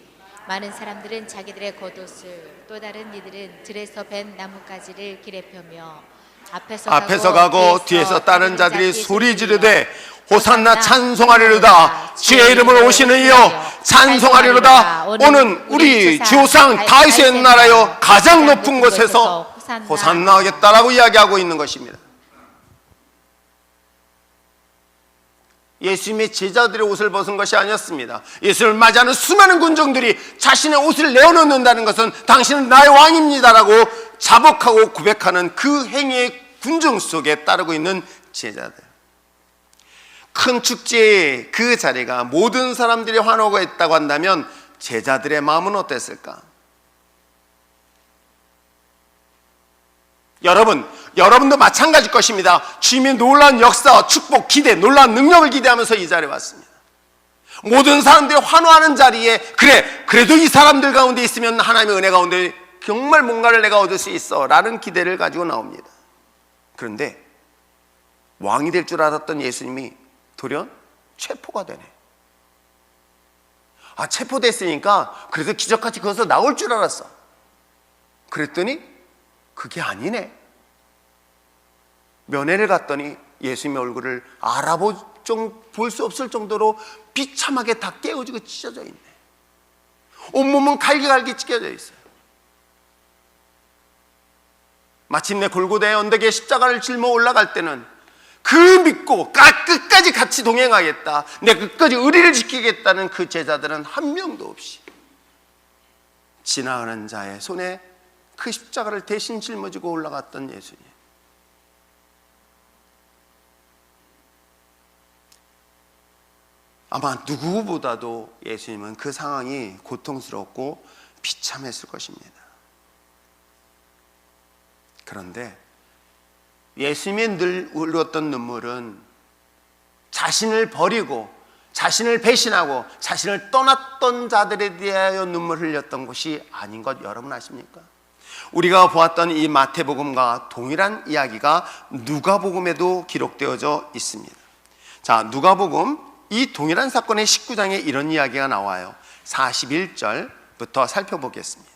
많은 사람들은 자기들의 겉옷을 또 다른 이들은 들에서 벤 나뭇가지를 길에 펴며 앞에서 가고 뒤에서 따른 자들이 소리 지르되 호산나 찬송하리로다, 주의 이름으로 오시는 이여 찬송하리로다, 오는 우리 조상 다윗의 나라여 가장 높은 곳에서 호산나 하겠다라고 이야기하고 있는 것입니다. 예수님의 제자들의 옷을 벗은 것이 아니었습니다. 예수를 맞이하는 수많은 군중들이 자신의 옷을 내어놓는다는 것은 당신은 나의 왕입니다라고 자복하고 고백하는 그 행위의 군중 속에 따르고 있는 제자들. 큰 축제의 그 자리가 모든 사람들이 환호가 있다고 한다면 제자들의 마음은 어땠을까? 여러분도 마찬가지일 것입니다. 주님의 놀라운 역사와 축복, 기대, 놀라운 능력을 기대하면서 이 자리에 왔습니다. 모든 사람들이 환호하는 자리에 그래도 이 사람들 가운데 있으면 하나님의 은혜 가운데 정말 뭔가를 내가 얻을 수 있어 라는 기대를 가지고 나옵니다. 그런데 왕이 될 줄 알았던 예수님이 돌연 체포가 되네. 체포됐으니까 그래서 기적같이 거기서 나올 줄 알았어. 그랬더니 그게 아니네. 면회를 갔더니 예수님의 얼굴을 볼 수 없을 정도로 비참하게 다 깨어지고 찢어져 있네. 온몸은 갈기갈기 찢겨져 있어요. 마침내 골고다의 언덕에 십자가를 짊어 올라갈 때는 그 믿고 끝까지 같이 동행하겠다, 내 끝까지 의리를 지키겠다는 그 제자들은 한 명도 없이 지나가는 자의 손에 그 십자가를 대신 짊어지고 올라갔던 예수님. 아마 누구보다도 예수님은 그 상황이 고통스럽고 비참했을 것입니다. 그런데 예수님이 늘 흘렸던 눈물은 자신을 버리고 자신을 배신하고 자신을 떠났던 자들에 대하여 눈물 흘렸던 것이 아닌 것 여러분 아십니까? 우리가 보았던 이 마태복음과 동일한 이야기가 누가복음에도 기록되어져 있습니다. 자, 누가복음 이 동일한 사건의 19장에 이런 이야기가 나와요. 41절부터 살펴보겠습니다.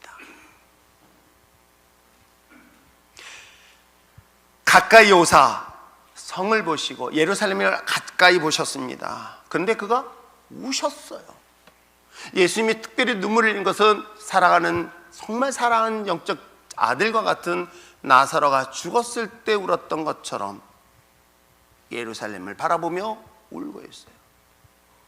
가까이 오사 성을 보시고 예루살렘을 가까이 보셨습니다. 그런데 그가 우셨어요. 예수님이 특별히 눈물을 흘린 것은 정말 사랑하는 영적 아들과 같은 나사로가 죽었을 때 울었던 것처럼 예루살렘을 바라보며 울고 있어요.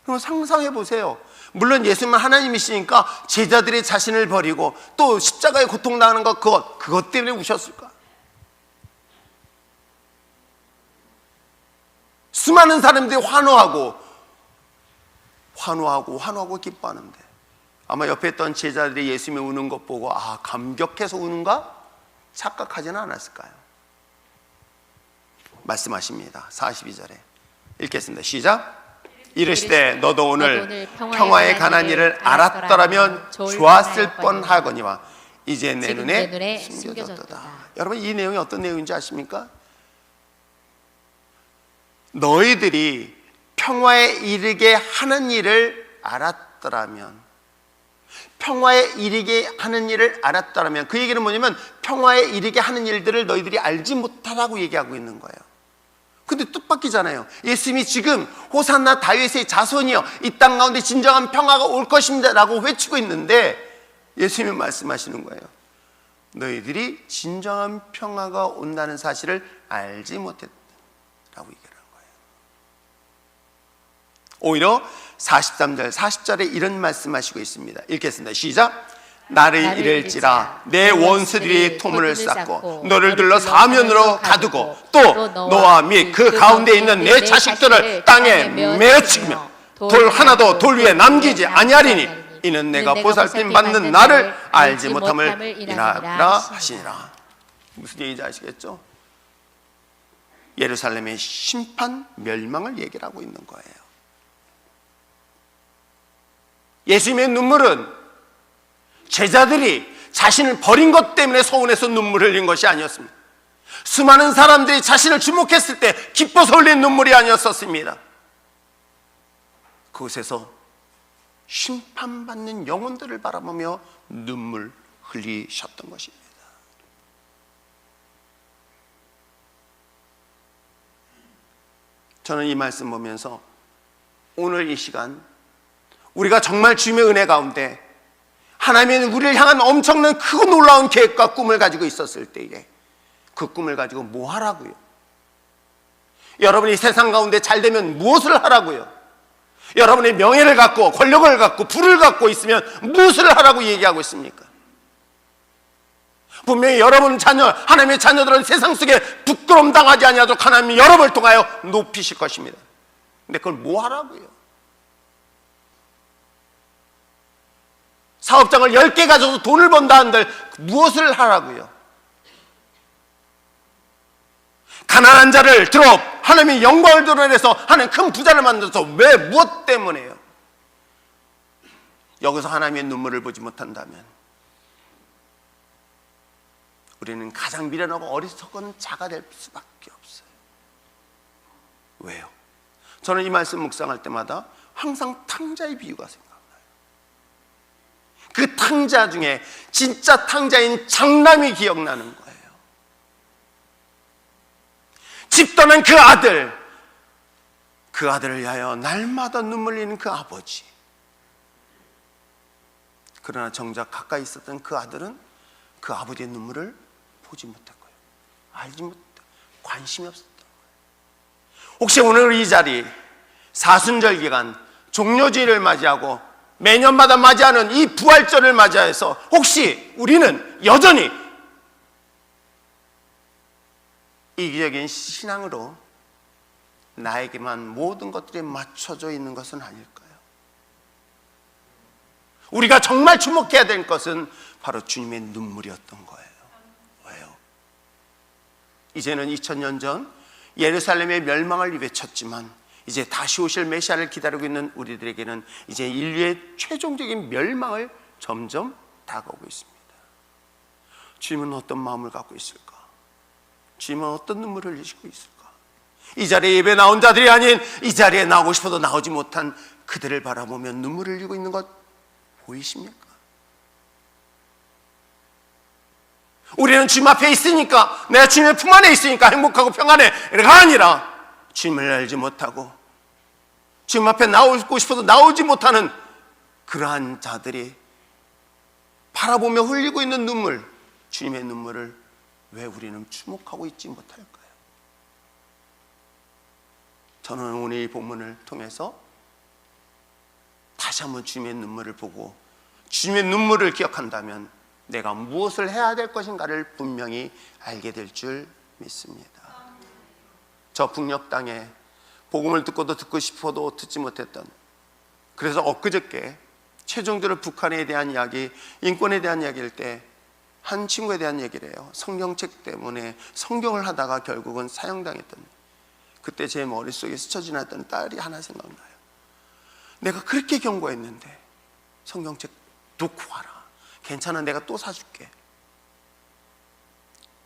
그럼 상상해 보세요. 물론 예수님은 하나님이시니까 제자들이 자신을 버리고 또 십자가에 고통당하는 그것 때문에 우셨을까? 수많은 사람들이 환호하고 기뻐하는데 아마 옆에 있던 제자들이 예수님이 우는 것 보고 감격해서 우는가? 착각하지는 않았을까요? 말씀하십니다. 42절에 읽겠습니다. 시작. 이르시되 너도 오늘 평화에 관한 일을 알았더라면 좋았을 뻔하거니와 이제 내 눈에 숨겨졌도다. 여러분, 이 내용이 어떤 내용인지 아십니까? 너희들이 평화에 이르게 하는 일을 알았더라면, 그 얘기는 뭐냐면 평화에 이르게 하는 일들을 너희들이 알지 못하라고 얘기하고 있는 거예요. 근데 뜻밖이잖아요. 예수님이 지금 호산나 다윗의 자손이여 이 땅 가운데 진정한 평화가 올 것입니다 라고 외치고 있는데 예수님이 말씀하시는 거예요. 너희들이 진정한 평화가 온다는 사실을 알지 못했다라고 얘기하는 거예요. 오히려 43절 40절에 이런 말씀하시고 있습니다. 읽겠습니다. 시작. 나를 이를지라 내 원수들이 토문을 쌓고 너를 둘러 사면으로 가두고 또 너와 및 그 가운데 있는 내 자식들을 땅에 메어치며 돌 하나도 돌 위에 남기지 아니하리니 이는 내가 보살핌 받는 나를 알지 못함을 인하라 하시니라. 무슨 얘기인지 아시겠죠? 예루살렘의 심판 멸망을 얘기를 하고 있는 거예요. 예수님의 눈물은 제자들이 자신을 버린 것 때문에 서운해서 눈물을 흘린 것이 아니었습니다. 수많은 사람들이 자신을 주목했을 때 기뻐서 흘린 눈물이 아니었었습니다. 그곳에서 심판받는 영혼들을 바라보며 눈물 흘리셨던 것입니다. 저는 이 말씀 보면서 오늘 이 시간 우리가 정말 주님의 은혜 가운데 하나님은 우리를 향한 엄청난 크고 놀라운 계획과 꿈을 가지고 있었을 때에 그 꿈을 가지고 뭐 하라고요? 여러분이 세상 가운데 잘 되면 무엇을 하라고요? 여러분의 명예를 갖고 권력을 갖고 부를 갖고 있으면 무엇을 하라고 얘기하고 있습니까? 분명히 여러분 하나님의 자녀들은 세상 속에 부끄러움 당하지 아니하도록 하나님이 여러분을 통하여 높이실 것입니다. 근데 그걸 뭐 하라고요? 사업장을 10개 가져서 돈을 번다 한들 무엇을 하라고요? 가난한 자를 들어 하나님의 영광을 드러내서 하나님 큰 부자를 만들어서 왜 무엇 때문에요? 여기서 하나님의 눈물을 보지 못한다면 우리는 가장 미련하고 어리석은 자가 될 수밖에 없어요. 왜요? 저는 이 말씀 묵상할 때마다 항상 탕자의 비유가 생각나요. 그 탕자 중에 진짜 탕자인 장남이 기억나는 거예요. 집 떠난 그 아들을 위하여 날마다 눈물 흘리는 그 아버지, 그 그러나 정작 가까이 있었던 그 아들은 그 아버지의 눈물을 보지 못했고요, 알지 못했고 관심이 없었던 거예요. 혹시 오늘 이 자리 사순절 기간 종료주일을 맞이하고 매년마다 맞이하는 이 부활절을 맞이해서 혹시 우리는 여전히 이기적인 신앙으로 나에게만 모든 것들이 맞춰져 있는 것은 아닐까요? 우리가 정말 주목해야 될 것은 바로 주님의 눈물이었던 거예요. 왜요? 이제는 2000년 전 예루살렘의 멸망을 외쳤지만 이제 다시 오실 메시아를 기다리고 있는 우리들에게는 이제 인류의 최종적인 멸망을 점점 다가오고 있습니다. 주님은 어떤 마음을 갖고 있을까? 주님은 어떤 눈물을 흘리시고 있을까? 이 자리에 예배 나온 자들이 아닌 이 자리에 나오고 싶어도 나오지 못한 그들을 바라보며 눈물을 흘리고 있는 것 보이십니까? 우리는 주님 앞에 있으니까, 내가 주님의 품 안에 있으니까 행복하고 평안해가 아니라 주님을 알지 못하고 주님 앞에 나오고 싶어도 나오지 못하는 그러한 자들이 바라보며 흘리고 있는 눈물, 주님의 눈물을 왜 우리는 주목하고 있지 못할까요? 저는 오늘 이 본문을 통해서 다시 한번 주님의 눈물을 보고 주님의 눈물을 기억한다면 내가 무엇을 해야 될 것인가를 분명히 알게 될 줄 믿습니다. 저 북녘 땅에 복음을 듣고도 듣고 싶어도 듣지 못했던, 그래서 엊그저께 최종적으로 북한에 대한 이야기, 인권에 대한 이야기일 때 한 친구에 대한 얘기를 해요. 성경책 때문에 성경을 하다가 결국은 사형당했던, 그때 제 머릿속에 스쳐 지났던 딸이 하나 생각나요. 내가 그렇게 경고했는데 성경책 놓고 와라, 괜찮아, 내가 또 사줄게.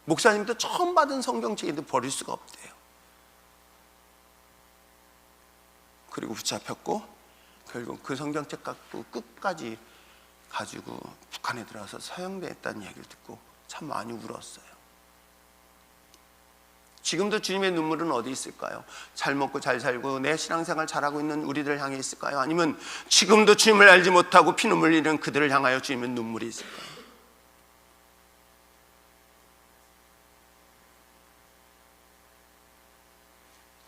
목사님도 처음 받은 성경책인데 버릴 수가 없대요. 그리고 붙잡혔고 결국 그 성경책 갖고 끝까지 가지고 북한에 들어가서 사형됐다는 이야기를 듣고 참 많이 울었어요. 지금도 주님의 눈물은 어디 있을까요? 잘 먹고 잘 살고 내 신앙생활 잘하고 있는 우리들을 향해 있을까요? 아니면 지금도 주님을 알지 못하고 피눈물 흘리는 그들을 향하여 주님의 눈물이 있을까요?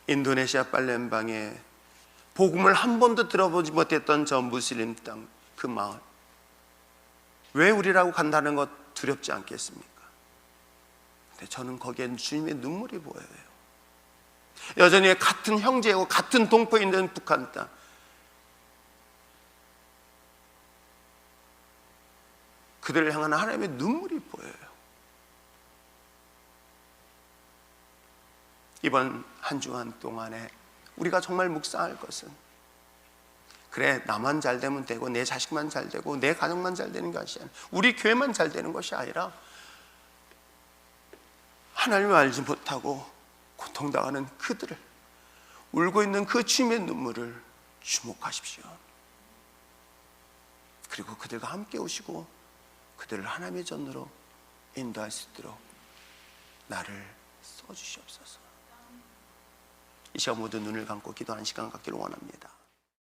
인도네시아 팔렘방에 복음을 한 번도 들어보지 못했던 저 무슬림 땅, 그 마을, 왜 우리라고 간다는 것 두렵지 않겠습니까? 근데 저는 거기엔 주님의 눈물이 보여요. 여전히 같은 형제고 같은 동포인 북한 땅, 그들을 향한 하나님의 눈물이 보여요. 이번 한 주간 동안에 우리가 정말 묵상할 것은, 그래 나만 잘 되면 되고 내 자식만 잘 되고 내 가정만 잘 되는 것이 아니라, 우리 교회만 잘 되는 것이 아니라 하나님을 알지 못하고 고통당하는 그들을, 울고 있는 그 주님의 눈물을 주목하십시오. 그리고 그들과 함께 오시고 그들을 하나님의 전으로 인도할 수 있도록 나를 써주시옵소서. 이 시간 모두 눈을 감고 기도하는 시간 갖기를 원합니다.